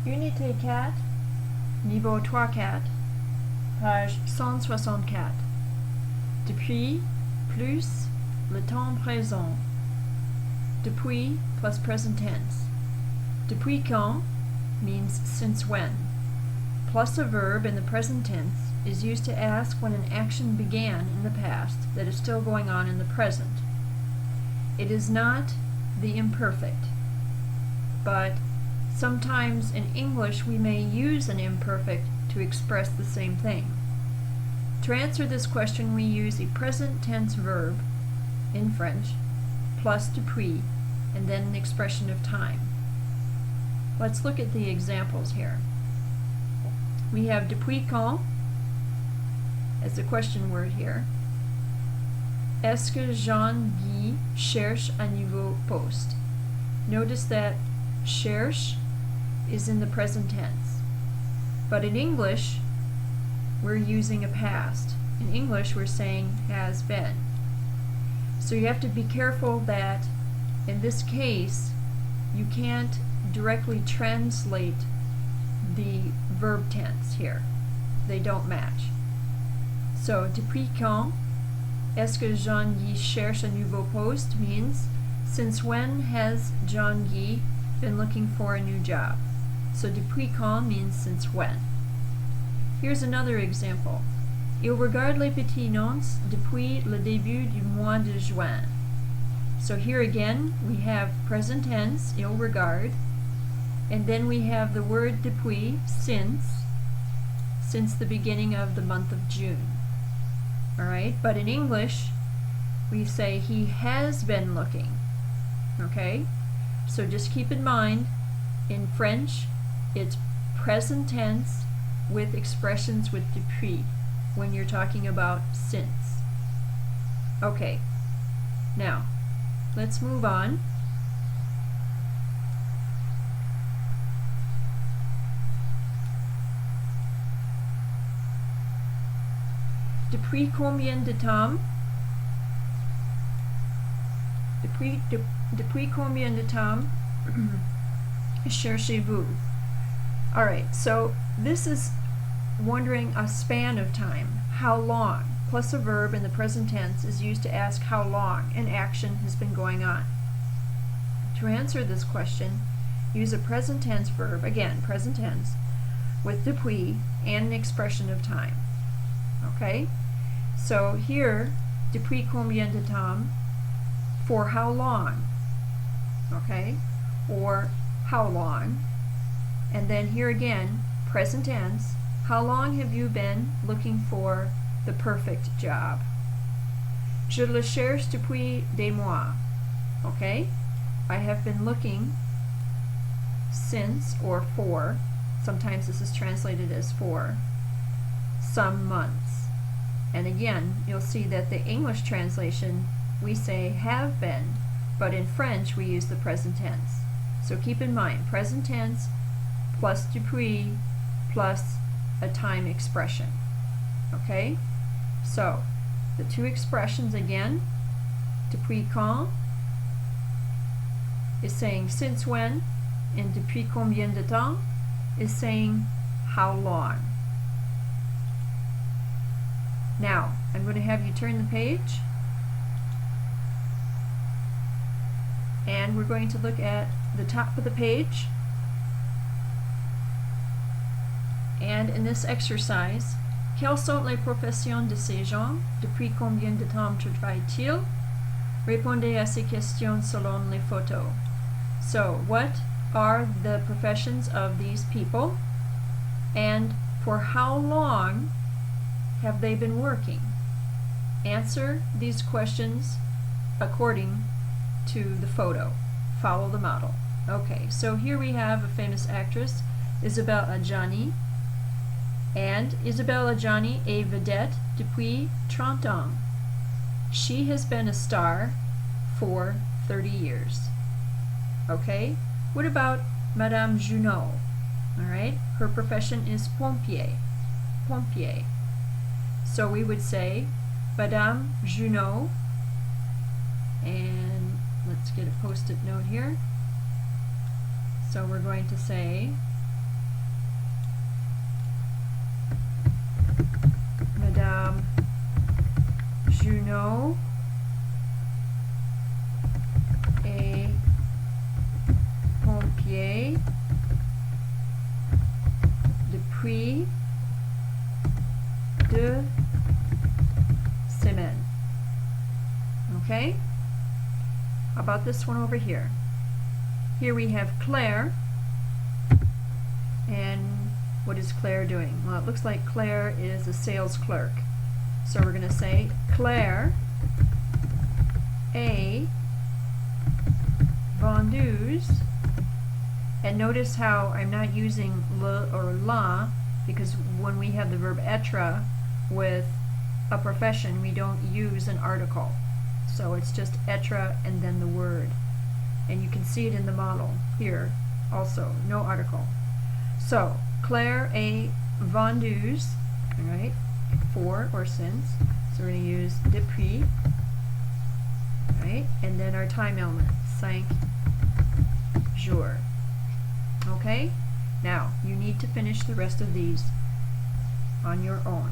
Unité 4, niveau 3-4, page 164. Depuis plus le temps présent. Depuis plus present tense. Depuis quand means since when. Plus a verb in the present tense is used to ask when an action began in the past that is still going on in the present. It is not the imperfect, but sometimes in English we may use an imperfect to express the same thing. To answer this question, we use a present tense verb in French plus depuis and then an expression of time. Let's look at the examples here. We have depuis quand as the question word here. Est-ce que Jean-Guy cherche un nouveau poste? Notice that cherche is in the present tense. But in English, we're using a past. In English, we're saying has been. So you have to be careful that in this case, you can't directly translate the verb tense here. They don't match. So, depuis quand est-ce que Jean-Guy cherche un nouveau poste means since when has Jean-Guy been looking for a new job? So, depuis quand means since when. Here's another example. Il regarde les petits nonces depuis le début du mois de juin. So here again, we have present tense, il regarde, and then we have the word depuis, since the beginning of the month of June. Alright, but in English, we say he has been looking. Okay? So just keep in mind, in French, it's present tense with expressions with depuis when you're talking about since. Okay, now let's move on. Depuis combien de temps? Depuis combien de temps cherchez-vous? Alright, so this is wondering a span of time. How long? Plus a verb in the present tense is used to ask how long an action has been going on. To answer this question, use a present tense verb, again, present tense, with depuis and an expression of time. Okay? So here, depuis combien de temps, for how long? Okay? Or how long? And then here again, present tense, how long have you been looking for the perfect job? Je le cherche depuis des mois. Okay? I have been looking since or for, sometimes this is translated as for, some months. And again, you'll see that the English translation, we say have been, but in French we use the present tense. So keep in mind, present tense plus depuis plus a time expression. Okay? So, the two expressions again, depuis quand is saying since when, and depuis combien de temps is saying how long. Now, I'm going to have you turn the page, and we're going to look at the top of the page. And in this exercise, quelles sont les professions de ces gens? Depuis combien de temps travaillent-ils? Répondez à ces questions selon les photos. So, what are the professions of these people? And for how long have they been working? Answer these questions according to the photo. Follow the model. Okay, so here we have a famous actress, Isabelle Adjani. And Isabelle Adjani est vedette depuis 30 ans. She has been a star for 30 years. Okay? What about Madame Junot? Alright? Her profession is pompier. Pompier. So we would say Madame Junot, and let's get a post-it note here. So we're going to say Madame Junot et pompier depuis 2 semaines. Okay? How about this one over here? Here we have Claire. And what is Claire doing? Well, it looks like Claire is a sales clerk. So we're going to say Claire est vendeuse. And notice how I'm not using le or la, because when we have the verb être with a profession, we don't use an article. So it's just être and then the word. And you can see it in the model here also, no article. So, Claire est vendeuse, all right, for or since. So we're going to use depuis, right, and then our time element, 5 jours. Okay? Now, you need to finish the rest of these on your own.